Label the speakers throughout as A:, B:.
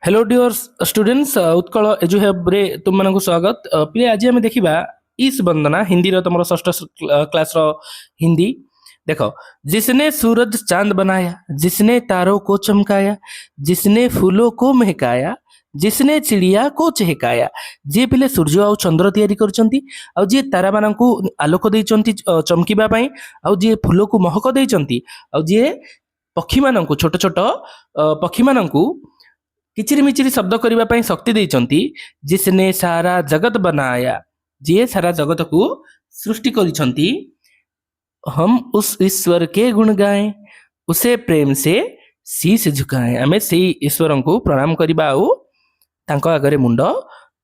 A: Hello dear students Utkal एजुहेब रे तुम मानक स्वागत प्ले आज आम देखा ईश वंदना हिंदी तुम षष्ठ क्लास हिंदी देखो। जिसने सूरज चांद बनाया, जिसने तारों को चमकाया, जिसने फूलों को महकाया, जिसने चिड़िया को चहकाया। जी पिले सूर्य आउ चंद्र तैयारी करछंती, आउ जी तारा मानकु आलोक देइछंती चमकीबा पई, आउ जी फूलों को महक देइछंती, आउ जी पक्षी मानकु छोट छोट पक्षी मानकु किचिरी मिचिरी शब्द करने ପାଇଁ ଶକ୍ତି ଦେଇଛନ୍ତି। जिसने सारा जगत बनाया, ଯିଏ सारा जगत को सृष्टि କରିଛନ୍ତି। हम उस ईश्वर के गुण गाएं, उसे प्रेम से शीश झुकाएं। आमे सेई ईश्वर को प्रणाम करबा आउ तांको आगरे मुंड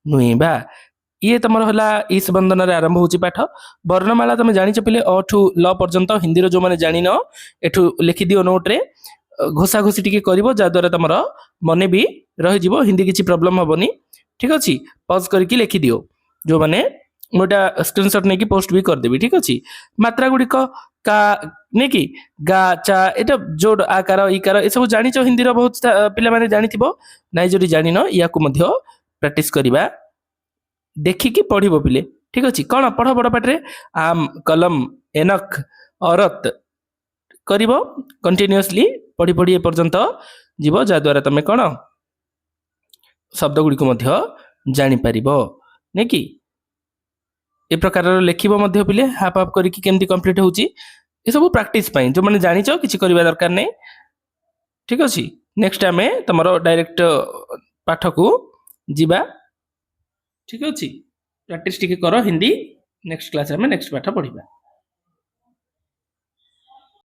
A: नुइबा। ये तुम हला ईश वंदन आरंभ होची पाठ। वर्णमाला तुम जानिछ पिले अ ठू ल पर्यंत हिंदी रो जो माने जानिन एठू लिखि दियो नोट रे। घोषा घोषी टी कर जहाद्वारा तुम मन भी रही हिंदी किसी प्रोब्लेम हेनी। ठीक अच्छे पज करके लिखिदियो जो मैंने गोटा स्क्रीनशॉट नहीं पोस्ट भी करदेवी। ठीक अच्छे मात्रा गुड़िक का नहीं कि गा चा एटा जोड़ आकार इकार ये सब जानी हिंदी बहुत पिला माने जानी नाई जदि जानी या प्रैक्टिस करवा देखिकी पढ़ो पिले। ठीक अच्छे कौन पढ़ बड़ पाटे आम कलम एनक औरत कर कंटिन्यूअसली पढ़ी पढ़ी ए पर्यंत जीव जहाद्वारा तुम कौन शब्द गुड़िक जापर नहीं कि ए प्रकार लिखब पिले हाफ हाफ करके केमती कंप्लीट होची ये सब प्रैक्टिस जो मैंने जानिच किसी करवा दरकार नहीं। ठीक अच्छे नेक्स्ट आम तुम डायरेक्ट पाठ को जीवा। ठीक अच्छे प्रैक्टिस टिके कर हिंदी नेक्स्ट क्लास में नेक्स्ट पाठ पढ़ा।